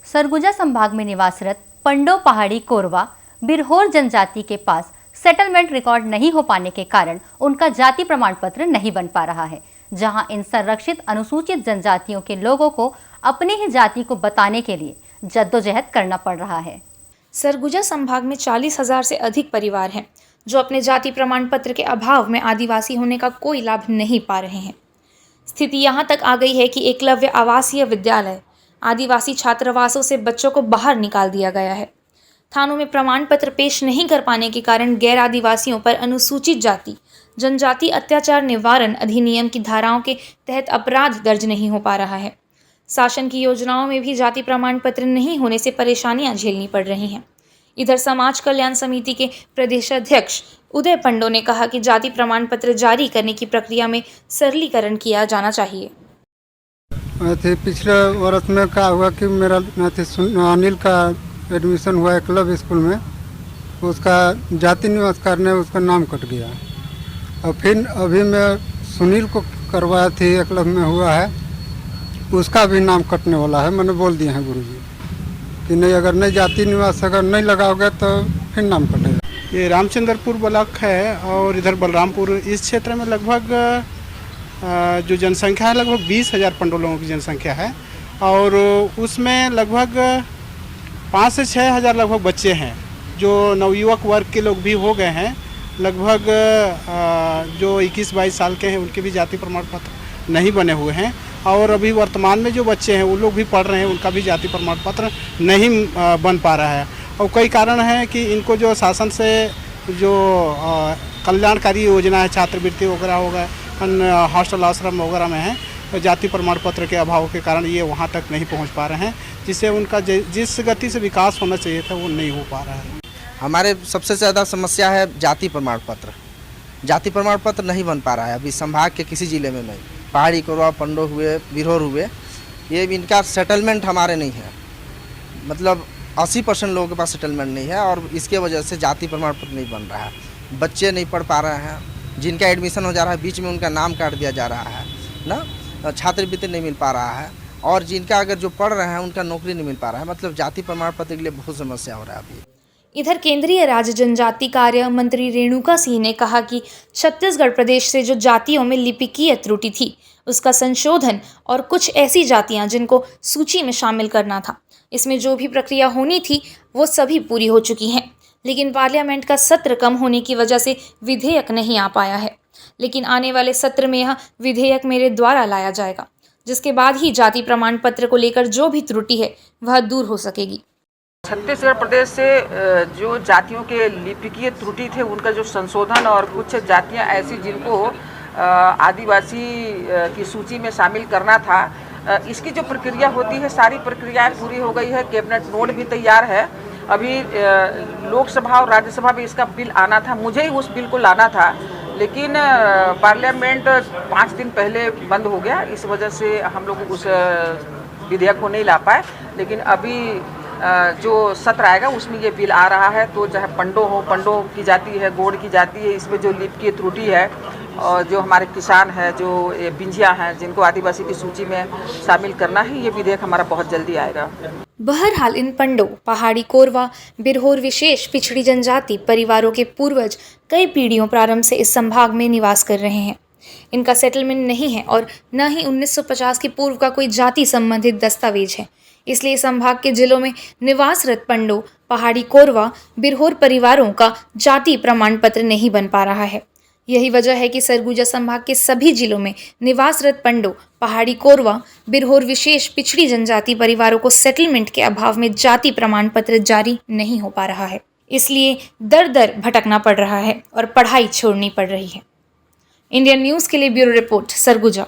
सरगुजा संभाग में निवासरत पंडो पहाड़ी कोरवा बिरहोर जनजाति के पास सेटलमेंट रिकॉर्ड नहीं हो पाने के कारण उनका जाति प्रमाण पत्र नहीं बन पा रहा है, जहां इन संरक्षित अनुसूचित जनजातियों के लोगों को अपनी ही जाति को बताने के लिए जद्दोजहद करना पड़ रहा है। सरगुजा संभाग में 40,000 से अधिक परिवार हैं जो अपने जाति प्रमाण पत्र के अभाव में आदिवासी होने का कोई लाभ नहीं पा रहे हैं। स्थिति यहाँ तक आ गई है कि एकलव्य आवासीय विद्यालय आदिवासी छात्रावासों से बच्चों को बाहर निकाल दिया गया है। थानों में प्रमाण पत्र पेश नहीं कर पाने के कारण गैर आदिवासियों पर अनुसूचित जाति जनजाति अत्याचार निवारण अधिनियम की धाराओं के तहत अपराध दर्ज नहीं हो पा रहा है। शासन की योजनाओं में भी जाति प्रमाण पत्र नहीं होने से परेशानियां झेलनी पड़ रही हैं। इधर समाज कल्याण समिति के प्रदेशाध्यक्ष उदय पंडो ने कहा कि जाति प्रमाण पत्र जारी करने की प्रक्रिया में सरलीकरण किया जाना चाहिए। पिछले वर्ष में क्या हुआ कि मेरा अनिल का एडमिशन हुआ एकलव्य स्कूल में, उसका जाति निवास करने उसका नाम कट गया। और फिर अभी मैं सुनील को करवाया थी, एकलव्य में हुआ है, उसका भी नाम कटने वाला है। मैंने बोल दिया है गुरुजी कि नहीं, अगर नहीं जाति निवास अगर नहीं लगाओगे तो फिर नाम कटेगा। ये रामचंद्रपुर ब्लॉक है और इधर बलरामपुर, इस क्षेत्र में लगभग जो जनसंख्या है लगभग 20,000 पंडो लोगों की जनसंख्या है और उसमें लगभग 5 से 6 हज़ार लगभग बच्चे हैं जो नवयुवक वर्ग के लोग भी हो गए हैं। लगभग जो 21-22 साल के हैं उनके भी जाति प्रमाण पत्र नहीं बने हुए हैं और अभी वर्तमान में जो बच्चे हैं वो लोग भी पढ़ रहे हैं, उनका भी जाति प्रमाण पत्र नहीं बन पा रहा है। और कई कारण हैं कि इनको जो शासन से जो कल्याणकारी योजना है, छात्रवृत्ति वगैरह हो गए, हॉस्टल आश्रम वगैरह में है, तो जाति प्रमाण पत्र के अभाव के कारण ये वहाँ तक नहीं पहुँच पा रहे हैं, जिससे उनका जिस गति से विकास होना चाहिए था वो नहीं हो पा रहा है। हमारे सबसे ज़्यादा समस्या है जाति प्रमाण पत्र। जाति प्रमाण पत्र नहीं बन पा रहा है अभी संभाग के किसी ज़िले में नहीं। पहाड़ी कोरवा पंडो हुए, बिरहोर हुए, ये इनका सेटलमेंट हमारे नहीं है। मतलब 80% लोगों के पास सेटलमेंट नहीं है और इसके वजह से जाति प्रमाण पत्र नहीं बन रहा है। बच्चे नहीं पढ़ पा रहे हैं, जिनका एडमिशन हो जा रहा है बीच में उनका नाम काट दिया जा रहा है ना, छात्रवृत्ति नहीं मिल पा रहा है और जिनका अगर जो पढ़ रहे हैं उनका नौकरी नहीं मिल पा रहा है। मतलब जाति प्रमाण पत्र के लिए बहुत समस्या हो रहा है अभी। इधर केंद्रीय राज्य जनजाति कार्य मंत्री रेणुका सिंह ने कहा कि छत्तीसगढ़ प्रदेश से जो जातियों में लिपिकीय त्रुटि थी उसका संशोधन और कुछ ऐसी जातियां जिनको सूची में शामिल करना था, इसमें जो भी प्रक्रिया होनी थी वो सभी पूरी हो चुकी हैं। लेकिन पार्लियामेंट का सत्र कम होने की वजह से विधेयक नहीं आ पाया है, लेकिन आने वाले सत्र में यह विधेयक मेरे द्वारा लाया जाएगा, जिसके बाद ही जाति प्रमाण पत्र को लेकर जो भी त्रुटि है वह दूर हो सकेगी। छत्तीसगढ़ प्रदेश से जो जातियों के लिपिकीय त्रुटि थे उनका जो संशोधन और कुछ जातियां ऐसी जिनको आदिवासी की सूची में शामिल करना था, इसकी जो प्रक्रिया होती है सारी प्रक्रियाएं पूरी हो गई है। कैबिनेट नोट भी तैयार है। अभी लोकसभा और राज्यसभा में इसका बिल आना था, मुझे ही उस बिल को लाना था, लेकिन पार्लियामेंट 5 दिन पहले बंद हो गया। इस वजह से हम लोग उस विधेयक को नहीं ला पाए। लेकिन अभी जो सत्र आएगा उसमें ये बिल आ रहा है। तो चाहे पंडो हो, पंडो की जाति है, गोड़ की जाति है, इसमें जो लिप की त्रुटि है और जो हमारे किसान हैं, जो बिंजिया हैं, जिनको आदिवासी की सूची में शामिल करना है, ये विधेयक हमारा बहुत जल्दी आएगा। बहरहाल इन पंडो पहाड़ी कोरवा बिरहोर विशेष पिछड़ी जनजाति परिवारों के पूर्वज कई पीढ़ियों प्रारंभ से इस संभाग में निवास कर रहे हैं। इनका सेटलमेंट नहीं है और न ही 1950 के पूर्व का कोई जाति संबंधित दस्तावेज है। इसलिए संभाग के जिलों में निवासरत पंडो पहाड़ी कोरवा बिरहोर परिवारों का जाति प्रमाण पत्र नहीं बन पा रहा है। यही वजह है कि सरगुजा संभाग के सभी जिलों में निवासरत पंडो पहाड़ी कोरवा बिरहोर विशेष पिछड़ी जनजाति परिवारों को सेटलमेंट के अभाव में जाति प्रमाण पत्र जारी नहीं हो पा रहा है। इसलिए दर दर भटकना पड़ रहा है और पढ़ाई छोड़नी पड़ रही है। इंडियन न्यूज़ के लिए ब्यूरो रिपोर्ट, सरगुजा।